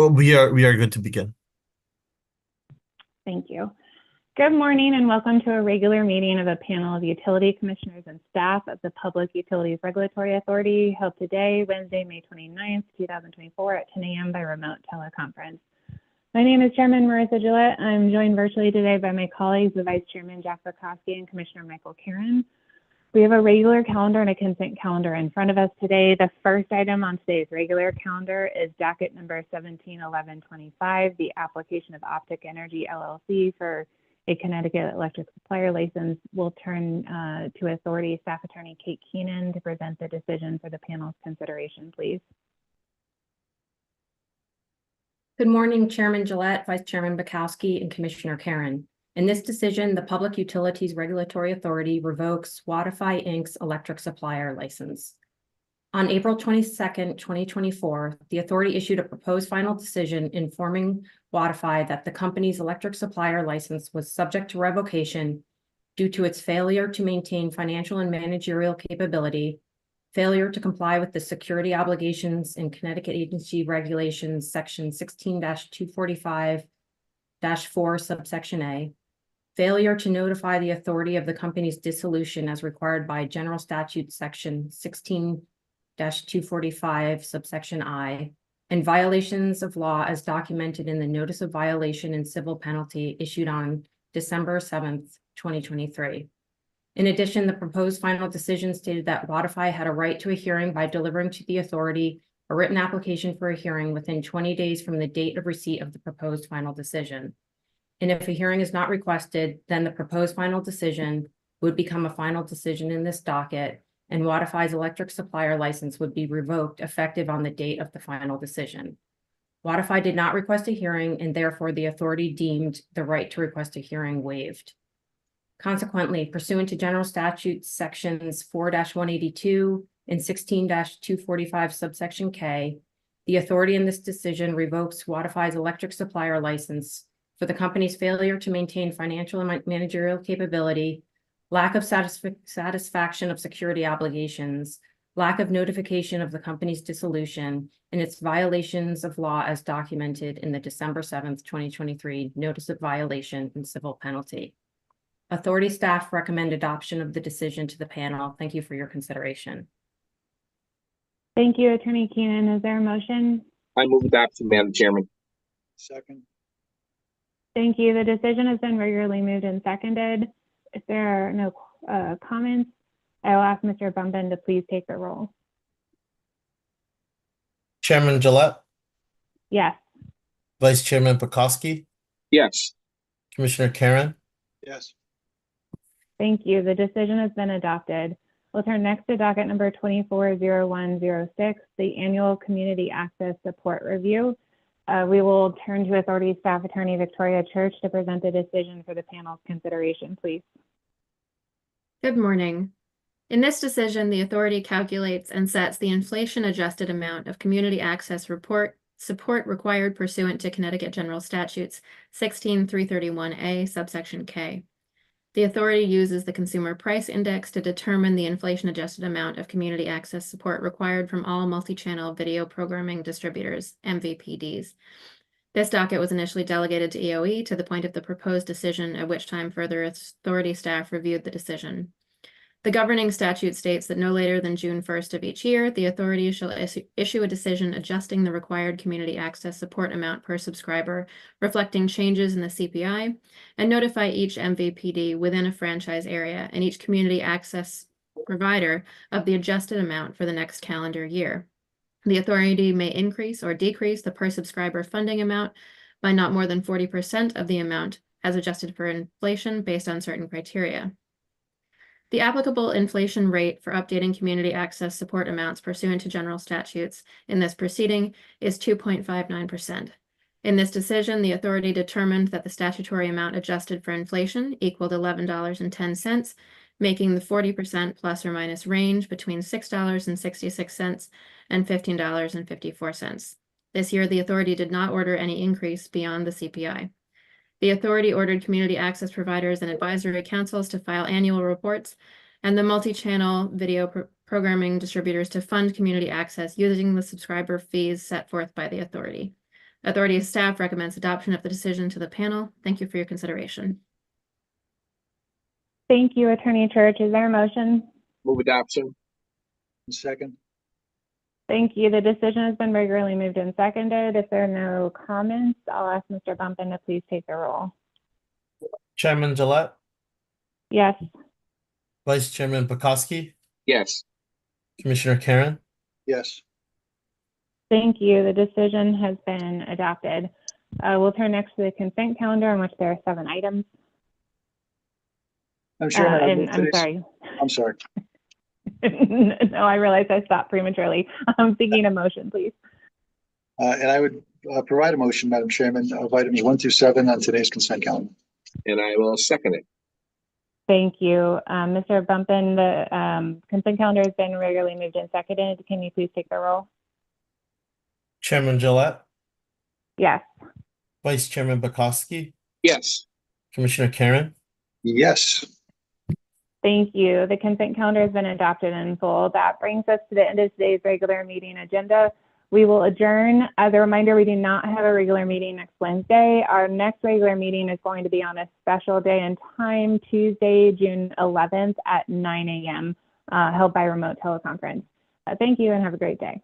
Oh, we are good to begin. Thank you. Good morning and welcome to a regular meeting of a panel of utility commissioners and staff of the Public Utilities Regulatory Authority held today, Wednesday, May 29th, 2024 at 10 a.m. by remote teleconference. My name is Chairman Marissa Gillette. I'm joined virtually today by my colleagues, the Vice Chairman Jack Bukowski and Commissioner Michael Karen. We have a regular calendar and a consent calendar in front of us today. The first item on today's regular calendar is docket number 171125, the application of Optic Energy LLC for a Connecticut electric supplier license. We'll turn to Authority Staff Attorney Kate Keenan to present the decision for the panel's consideration, please. Good morning, Chairman Gillette, Vice Chairman Bukowski, and Commissioner Karen. In this decision, the Public Utilities Regulatory Authority revokes Watify Inc.'s electric supplier license. On April 22nd, 2024, the authority issued a proposed final decision informing Watify that the company's electric supplier license was subject to revocation due to its failure to maintain financial and managerial capability, failure to comply with the security obligations in Connecticut Agency Regulations, Section 16-245-4, subsection A, failure to notify the authority of the company's dissolution as required by General Statute Section 16-245, subsection I, and violations of law as documented in the Notice of Violation and Civil Penalty issued on December 7th, 2023. In addition, the proposed final decision stated that Watify had a right to a hearing by delivering to the authority a written application for a hearing within 20 days from the date of receipt of the proposed final decision. And if a hearing is not requested, then the proposed final decision would become a final decision in this docket, and Watify's electric supplier license would be revoked effective on the date of the final decision. Watify did not request a hearing, and therefore the authority deemed the right to request a hearing waived. Consequently, pursuant to General Statute Sections 4-182 and 16-245, subsection K, the authority in this decision revokes Watify's electric supplier license for the company's failure to maintain financial and managerial capability, lack of satisfaction of security obligations, lack of notification of the company's dissolution, and its violations of law as documented in the December 7th, 2023 Notice of Violation and Civil Penalty. Authority staff recommend adoption of the decision to the panel. Thank you for your consideration. Thank you, Attorney Keenan. Is there a motion? I move adoption, Madam Chairman. Second. Thank you. The decision has been regularly moved and seconded. If there are no comments, I will ask Mr. Bumben to please take the roll. Chairman Gillette, Yes. Vice Chairman Bukowski, Yes. Commissioner Karen. Yes. Thank you. The decision has been adopted. We'll turn next to docket number 240106, the annual community access support review. We will turn to Authority Staff Attorney Victoria Church to present the decision for the panel's consideration, please. Good morning. In this decision, the authority calculates and sets the inflation-adjusted amount of community access support required pursuant to Connecticut General Statutes 16331A, subsection K. The authority uses the Consumer Price Index to determine the inflation-adjusted amount of community access support required from all multi-channel video programming distributors, MVPDs. This docket was initially delegated to EOE to the point of the proposed decision, at which time further authority staff reviewed the decision. The governing statute states that no later than June 1st of each year, the authority shall issue a decision adjusting the required community access support amount per subscriber, reflecting changes in the CPI, and notify each MVPD within a franchise area and each community access provider of the adjusted amount for the next calendar year. The authority may increase or decrease the per subscriber funding amount by not more than 40% of the amount as adjusted for inflation based on certain criteria. The applicable inflation rate for updating community access support amounts pursuant to general statutes in this proceeding is 2.59%. In this decision, the authority determined that the statutory amount adjusted for inflation equaled $11.10, making the 40% plus or minus range between $6.66 and $15.54. This year, the authority did not order any increase beyond the CPI. The authority ordered community access providers and advisory councils to file annual reports and the multi-channel video programming distributors to fund community access using the subscriber fees set forth by the authority. Authority staff recommends adoption of the decision to the panel. Thank you for your consideration. Thank you, Attorney Church. Is there a motion? Move adoption. Second. Thank you. The decision has been regularly moved and seconded. If there are no comments, I'll ask Mr. Bumpin to please take the roll. Chairman Gillette, Yes. Vice Chairman Pekoski, Yes. Commissioner Karen, Yes. Thank you. The decision has been adopted. We'll turn next to the consent calendar in which there are 7 items. Madam Chairman, I And move I'm today's- sorry. I'm sorry. No, I realized I stopped prematurely. I'm seeking a motion, please. And I would provide a motion, Madam Chairman, of items 1 through 7 on today's consent calendar. And I will second it. Thank you. Mr. Bumpin, the consent calendar has been regularly moved and seconded. Can you please take the roll? Chairman Gillette, Yes. Vice Chairman Pekoski, Yes. Commissioner Karen, Yes. Thank you. The consent calendar has been adopted in full. That brings us to the end of today's regular meeting agenda. We will adjourn. As a reminder, we do not have a regular meeting next Wednesday. Our next regular meeting is going to be on a special day and time, Tuesday, June 11th at 9 a.m., held by remote teleconference. Thank you and have a great day.